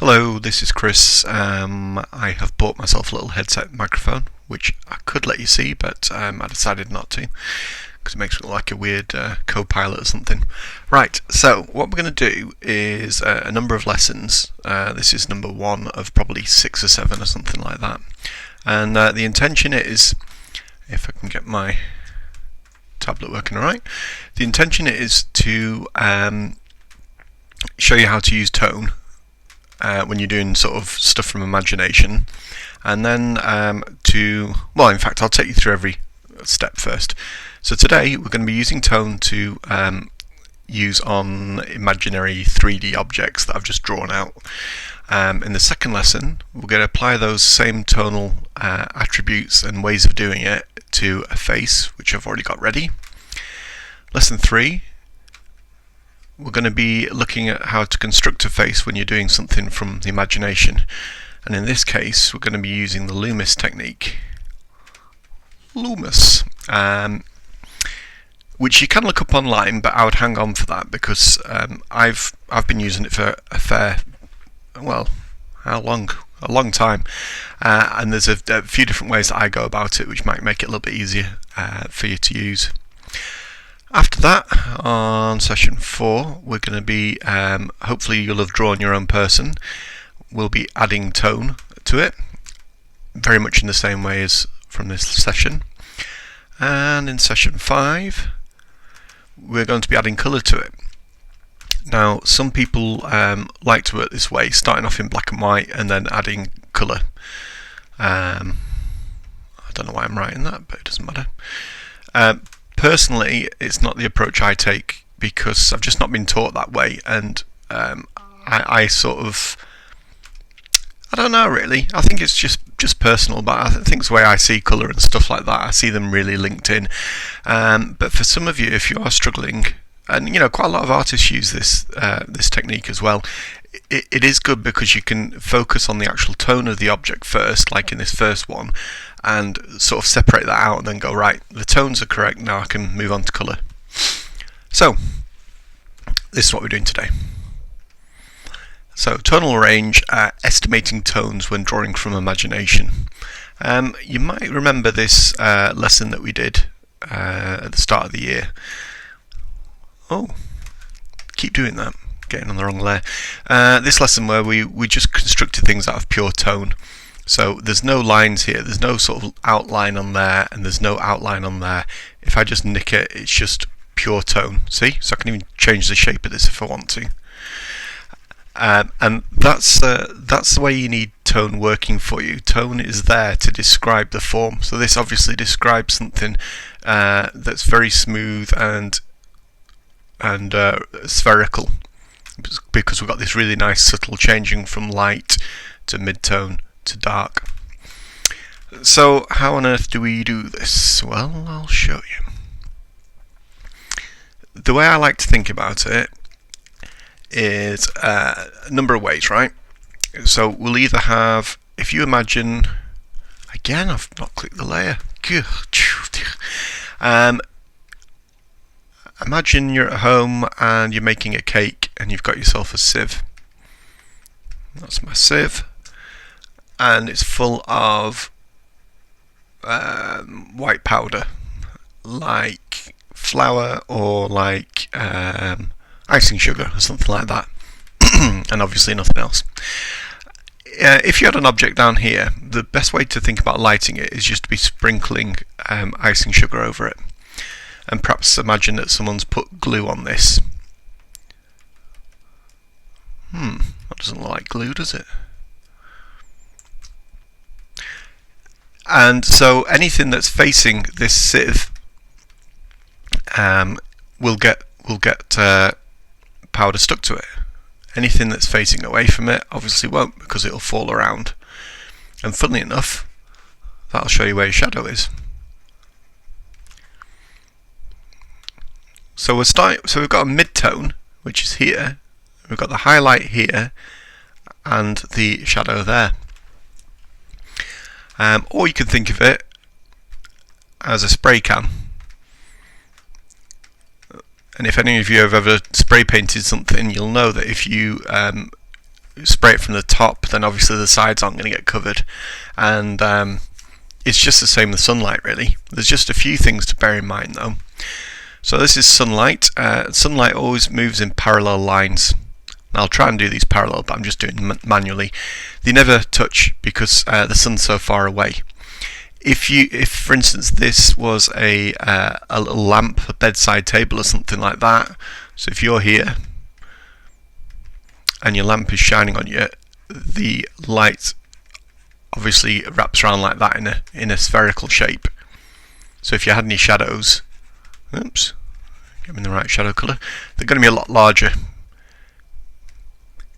Hello, this is Chris. I have bought myself a little headset microphone, which I could let you see, but I decided not to, because it makes me look like a weird co-pilot or something. Right, so what we're going to do is a number of lessons. This is number 1 of probably 6 or 7 or something like that. And the intention is, if I can get my tablet working alright, the intention is to show you how to use tone when you're doing sort of stuff from imagination, and then in fact I'll take you through every step first. So today we're going to be using tone to use on imaginary 3D objects that I've just drawn out. In the second lesson we're going to apply those same tonal attributes and ways of doing it to a face, which I've already got ready. Lesson 3, we're going to be looking at how to construct a face when you're doing something from the imagination, and in this case we're going to be using the Loomis technique. Loomis, which you can look up online, but I would hang on for that because I've been using it for a long time, and there's a few different ways that I go about it, which might make it a little bit easier for you to use. After that, on session 4, we're going to be, hopefully you'll have drawn your own person. We'll be adding tone to it, very much in the same way as from this session. And in session 5, we're going to be adding colour to it. Now, some people like to work this way, starting off in black and white and then adding colour. I don't know why I'm writing that, but it doesn't matter. Personally, it's not the approach I take because I've just not been taught that way, and I don't know really. I think it's just personal, but I think it's the way I see colour and stuff like that. I see them really linked in. But for some of you, if you are struggling, and quite a lot of artists use this technique as well, it is good because you can focus on the actual tone of the object first, like in this first one, and sort of separate that out and then go, right, the tones are correct, now I can move on to colour. So, this is what we're doing today. So, tonal range, estimating tones when drawing from imagination. You might remember this lesson that we did at the start of the year. Oh, keep doing that, getting on the wrong layer. This lesson where we just constructed things out of pure tone. So there's no lines here, there's no sort of outline on there, and there's no outline on there. If I just nick it, it's just pure tone. See? So I can even change the shape of this if I want to. And that's the way you need tone working for you. Tone is there to describe the form. So this obviously describes something that's very smooth and spherical, because we've got this really nice subtle changing from light to mid-tone to dark. So how on earth do we do this? Well, I'll show you. The way I like to think about it is a number of ways, right? So we'll either have, if you imagine, again I've not clicked the layer, imagine you're at home and you're making a cake and you've got yourself a sieve. That's my sieve, and it's full of white powder, like flour or like icing sugar or something like that, and obviously nothing else. If you had an object down here, the best way to think about lighting it is just to be sprinkling icing sugar over it. And perhaps imagine that someone's put glue on this. That doesn't look like glue, does it? And so anything that's facing this sieve will get powder stuck to it. Anything that's facing away from it obviously won't, because it'll fall around. And funnily enough, that'll show you where your shadow is. So we've got a mid-tone, which is here. We've got the highlight here and the shadow there. Or you can think of it as a spray can. And if any of you have ever spray painted something, you'll know that if you spray it from the top, then obviously the sides aren't going to get covered, and it's just the same with sunlight really. There's just a few things to bear in mind though. So this is sunlight. Sunlight always moves in parallel lines. I'll try and do these parallel, but I'm just doing them manually. They never touch because the sun's so far away. If for instance this was a little lamp, a bedside table or something like that, so if you're here and your lamp is shining on you, the light obviously wraps around like that in a spherical shape. So if you had any shadows, oops, get me the right shadow colour, they're going to be a lot larger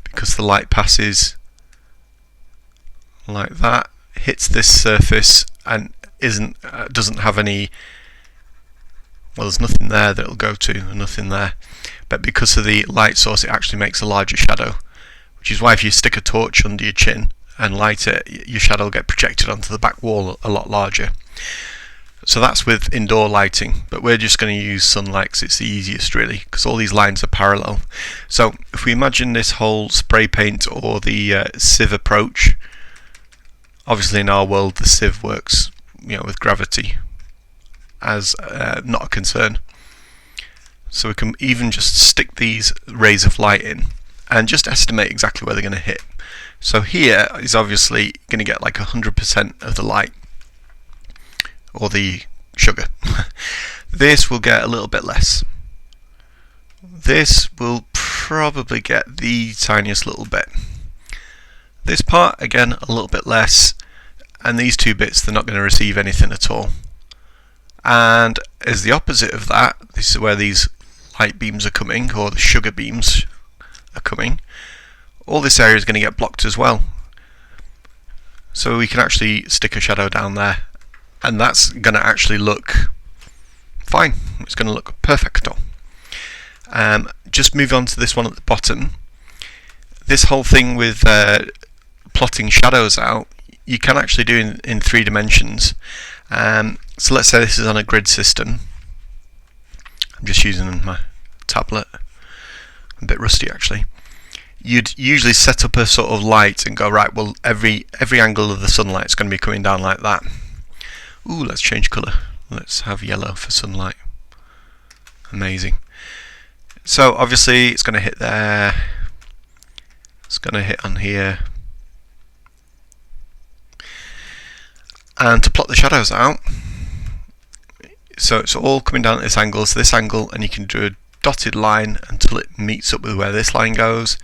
because the light passes like that, hits this surface and doesn't have any, well, there's nothing there that it'll go to and nothing there, but because of the light source it actually makes a larger shadow, which is why if you stick a torch under your chin and light it, your shadow will get projected onto the back wall a lot larger. So that's with indoor lighting, but we're just going to use sunlight because it's the easiest really, because all these lines are parallel. So if we imagine this whole spray paint or the sieve approach, obviously in our world the sieve works, with gravity as not a concern. So we can even just stick these rays of light in and just estimate exactly where they're going to hit. So here is obviously going to get like 100% of the light, or the sugar. This will get a little bit less. This will probably get the tiniest little bit. This part, again, a little bit less, and these two bits, they're not going to receive anything at all. And as the opposite of that, this is where these light beams are coming, or the sugar beams are coming, all this area is going to get blocked as well. So we can actually stick a shadow down there, and that's going to actually look fine. It's going to look perfecto. Just move on to this one at the bottom. This whole thing with plotting shadows out, you can actually do in 3 dimensions. So let's say this is on a grid system. I'm just using my tablet. I'm a bit rusty actually. You'd usually set up a sort of light and go, right, well every angle of the sunlight is going to be coming down like that. Ooh, let's change colour. Let's have yellow for sunlight. Amazing. So obviously it's going to hit there. It's going to hit on here. And to plot the shadows out, so it's all coming down at this angle, and you can do a dotted line until it meets up with where this line goes,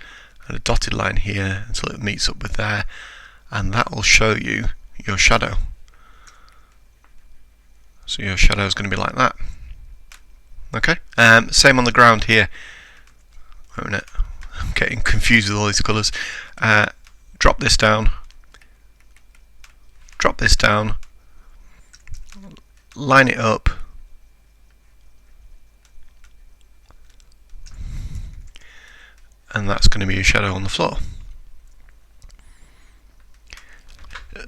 and a dotted line here until it meets up with there, and that will show you your shadow. So your shadow is going to be like that. Okay. Same on the ground here. Wait a minute. I'm getting confused with all these colours. Drop this down. Drop this down. Line it up. And that's going to be your shadow on the floor.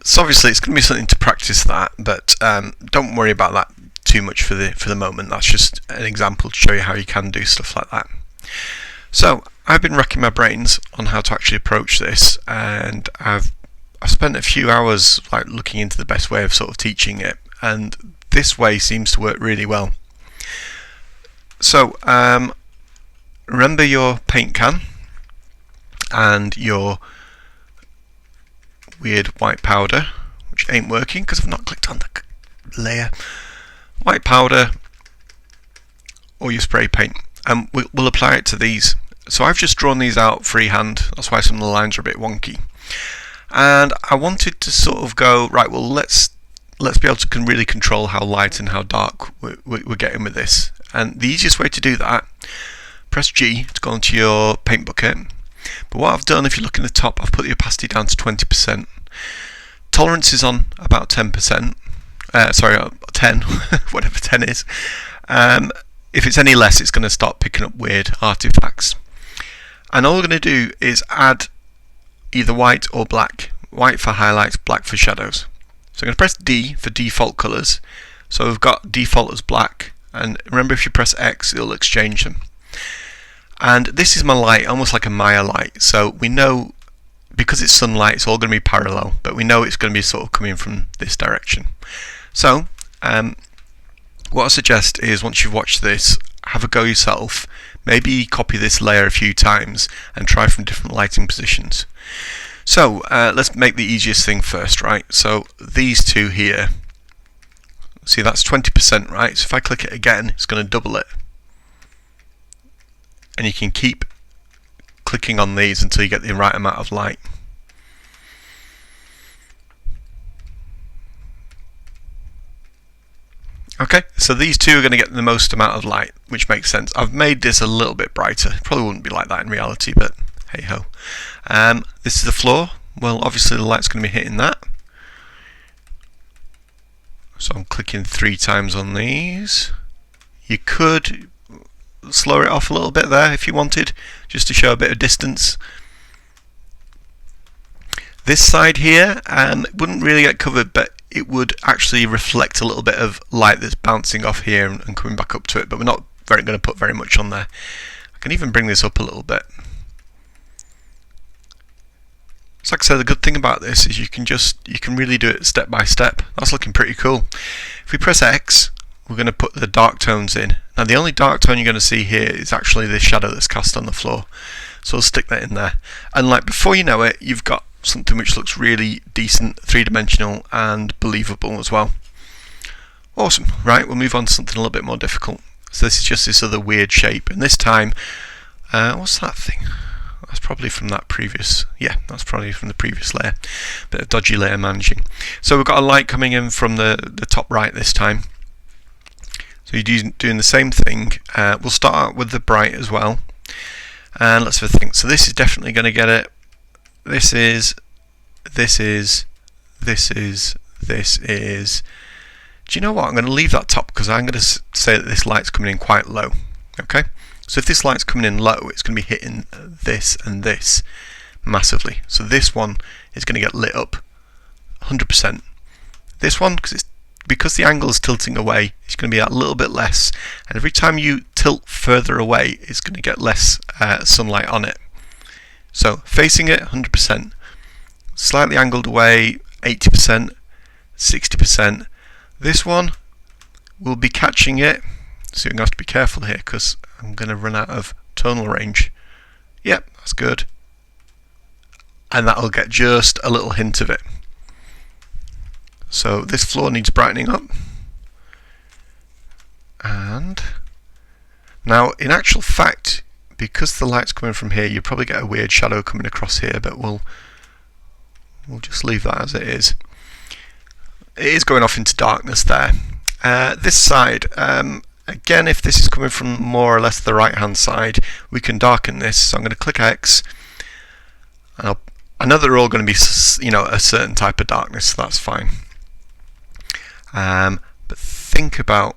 So obviously it's going to be something to practice that, but don't worry about that too much for the moment. That's just an example to show you how you can do stuff like that. So I've been racking my brains on how to actually approach this, and I've spent a few hours like looking into the best way of sort of teaching it, and this way seems to work really well. So remember your paint can and your weird white powder, which ain't working because I've not clicked on the layer. White powder or your spray paint, and we'll apply it to these. So I've just drawn these out freehand, that's why some of the lines are a bit wonky, and I wanted to sort of go, right, well let's be able to really control how light and how dark we're getting with this. And the easiest way to do that, press G to go into your paint bucket. But what I've done, if you look in the top, I've put the opacity down to 20%. Tolerance is on about 10%. Sorry, 10, whatever 10 is. If it's any less, it's going to start picking up weird artifacts. And all we're going to do is add either white or black. White for highlights, black for shadows. So I'm going to press D for default colours. So we've got default as black, and remember if you press X it'll exchange them. And this is my light, almost like a Maya light, so we know because it's sunlight, it's all going to be parallel, but we know it's going to be sort of coming from this direction. So what I suggest is, once you've watched this, have a go yourself. Maybe copy this layer a few times and try from different lighting positions. So let's make the easiest thing first, right? So these two here, see, that's 20%, right? So if I click it again, it's going to double it. And you can keep clicking on these until you get the right amount of light. Okay, so these two are going to get the most amount of light, which makes sense. I've made this a little bit brighter. It probably wouldn't be like that in reality, but hey ho. This is the floor. Well, obviously the light's going to be hitting that. So I'm clicking 3 times on these. You could slow it off a little bit there if you wanted, just to show a bit of distance. This side here wouldn't really get covered, but it would actually reflect a little bit of light that's bouncing off here and coming back up to it, but we're not going to put very much on there. I can even bring this up a little bit. So like I said, the good thing about this is you can really do it step by step. That's looking pretty cool. If we press X, we're going to put the dark tones in. Now the only dark tone you're going to see here is actually the shadow that's cast on the floor. So we'll stick that in there. And like before you know it, you've got something which looks really decent, 3-dimensional and believable as well. Awesome. Right, we'll move on to something a little bit more difficult. So this is just this other weird shape, and this time, what's that thing? That's probably from that previous, yeah, that's probably from the previous layer. Bit of dodgy layer managing. So we've got a light coming in from the top right this time. So you're doing the same thing. We'll start out with the bright as well. And let's have a think. So this is definitely going to get it. This is. Do you know what? I'm going to leave that top because I'm going to say that this light's coming in quite low. Okay? So if this light's coming in low, it's going to be hitting this and this massively. So this one is going to get lit up 100%. This one, because the angle is tilting away, it's going to be a little bit less. And every time you tilt further away, it's going to get less sunlight on it. So facing it 100%, slightly angled away 80%, 60%. This one will be catching it, so you're going to have to be careful here because I'm going to run out of tonal range. Yep, that's good. And that'll get just a little hint of it. So this floor needs brightening up. And now in actual fact, because the light's coming from here, you probably get a weird shadow coming across here, but we'll just leave that as it is. It is going off into darkness there. This side, again, if this is coming from more or less the right hand side, we can darken this. So I'm going to click X. And I know they're all going to be, a certain type of darkness, so that's fine. But think about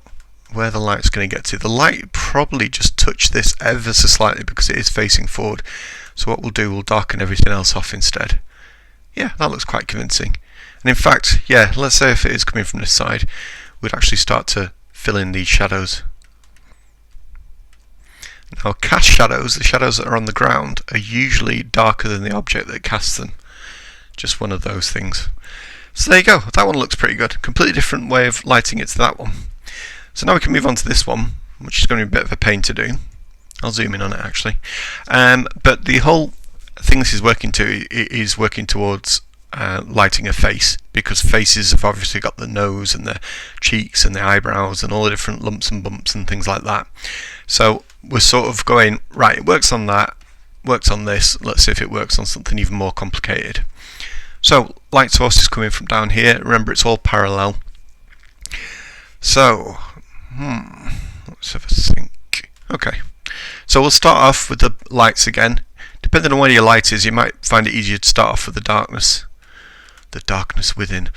where the light's going to get to. The light probably just touched this ever so slightly because it is facing forward. So what we'll do, we'll darken everything else off instead. Yeah, that looks quite convincing. And in fact, yeah, let's say if it is coming from this side, we'd actually start to fill in these shadows. Now cast shadows, the shadows that are on the ground, are usually darker than the object that casts them. Just one of those things. So there you go, that one looks pretty good. Completely different way of lighting it to that one. So now we can move on to this one, which is going to be a bit of a pain to do. I'll zoom in on it actually. But the whole thing this is working to is working towards lighting a face, because faces have obviously got the nose and the cheeks and the eyebrows and all the different lumps and bumps and things like that. So we're sort of going, right, it works on that, works on this, let's see if it works on something even more complicated. So light source is coming from down here. Remember, it's all parallel. So let's have a think. Okay, so we'll start off with the lights again. Depending on where your light is, you might find it easier to start off with the darkness within.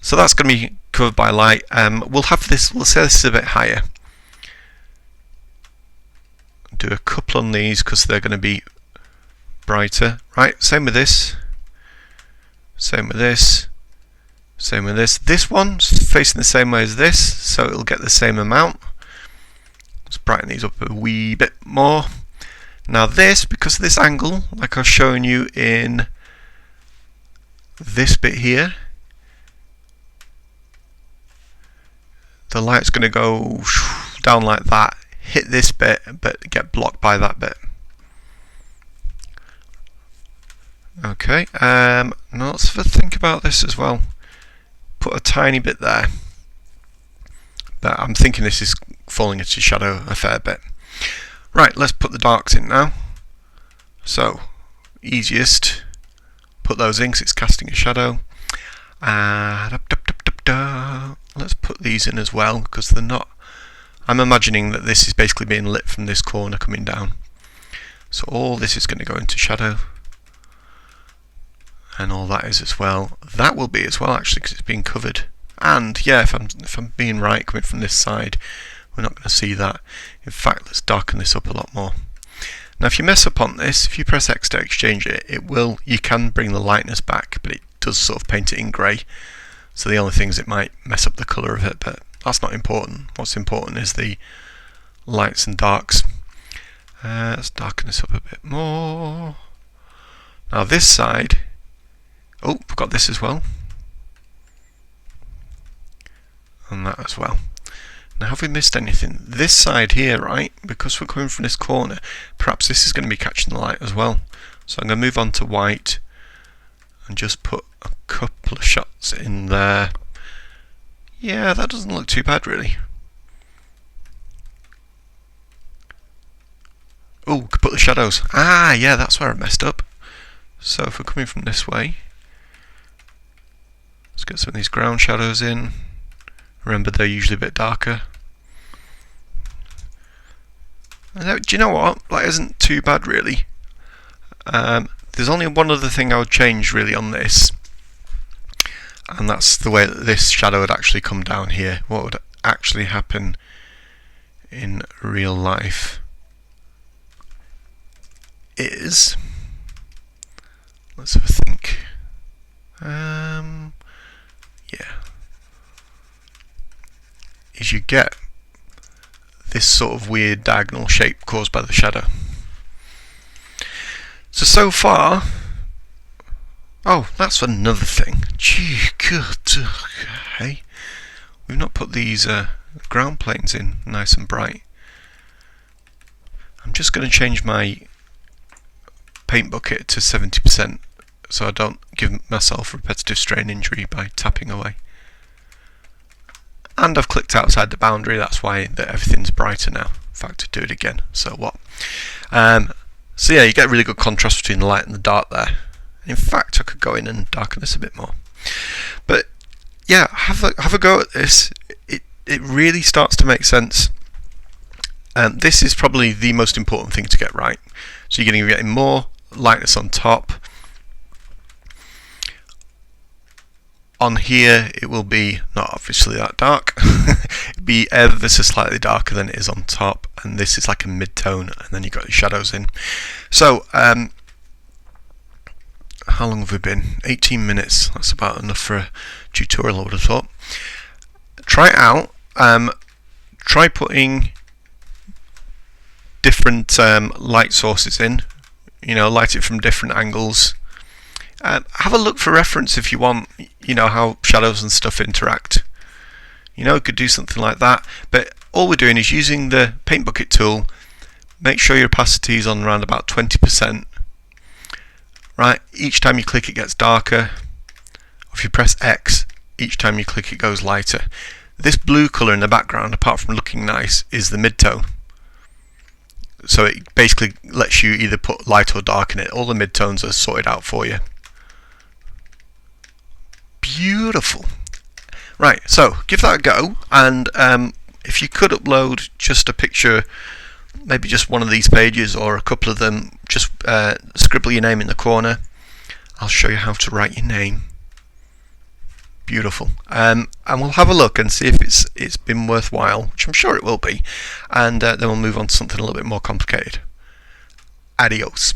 So that's going to be covered by light. We'll have this, we'll say this is a bit higher. Do a couple on these because they're going to be brighter. Right, same with this. Same with this. Same with this. This one's facing the same way as this, so it'll get the same amount. Let's brighten these up a wee bit more. Now this, because of this angle, like I was showing you in this bit here, the light's going to go down like that, hit this bit, but get blocked by that bit. Okay, now let's have a think about this as well. Put a tiny bit there, but I'm thinking this is falling into shadow a fair bit. Right, let's put the darks in now. So, easiest, put those in because it's casting a shadow. Let's put these in as well because they're not. I'm imagining that this is basically being lit from this corner coming down. So all this is going to go into shadow. And all that is as well. That will be as well actually because it's being covered. And yeah, if I'm being right, coming from this side, we're not going to see that. In fact, let's darken this up a lot more. Now if you mess up on this, if you press X to exchange it, you can bring the lightness back, but it does sort of paint it in grey. So the only thing is it might mess up the colour of it, but that's not important. What's important is the lights and darks. Let's darken this up a bit more. Now this side, oh, we've got this as well. And that as well. Now have we missed anything? This side here, right, because we're coming from this corner, perhaps this is going to be catching the light as well. So I'm going to move on to white and just put a couple of shots in there. Yeah, that doesn't look too bad really. Oh, could put the shadows. Ah, yeah, that's where I messed up. So if we're coming from this way, let's get some of these ground shadows in. Remember, they're usually a bit darker. Do you know what? That isn't too bad really. There's only one other thing I would change really on this, and that's the way that this shadow would actually come down here. What would actually happen in real life is, let's have a think. Yeah. Is you get this sort of weird diagonal shape caused by the shadow. So far, oh, that's another thing. Gee, good. Okay. We've not put these ground planes in nice and bright. I'm just going to change my paint bucket to 70% so I don't give myself repetitive strain injury by tapping away. And I've clicked outside the boundary, that's why everything's brighter now. In fact, to do it again, so what? So yeah, you get really good contrast between the light and the dark there. In fact, I could go in and darken this a bit more. But yeah, have a go at this. It really starts to make sense. This is probably the most important thing to get right. So you're going to be getting more lightness on top. On here it will be not obviously that dark. It'll be ever so slightly darker than it is on top, and this is like a mid-tone, and then you've got your shadows in. So how long have we been? 18 minutes. That's about enough for a tutorial, I would have thought. Try it out. Try putting different light sources in. You know, light it from different angles. Have a look for reference if you want, you know, how shadows and stuff interact. You know, you could do something like that, but all we're doing is using the paint bucket tool. Make sure your opacity is on around about 20%. Right, each time you click it gets darker. If you press X, each time you click it goes lighter. This blue colour in the background, apart from looking nice, is the mid-tone. So it basically lets you either put light or dark in it. All the mid-tones are sorted out for you. Beautiful. Right, so give that a go, and if you could upload just a picture, maybe just one of these pages or a couple of them, just scribble your name in the corner. I'll show you how to write your name. Beautiful. And we'll have a look and see if it's been worthwhile, which I'm sure it will be, and then we'll move on to something a little bit more complicated. Adios.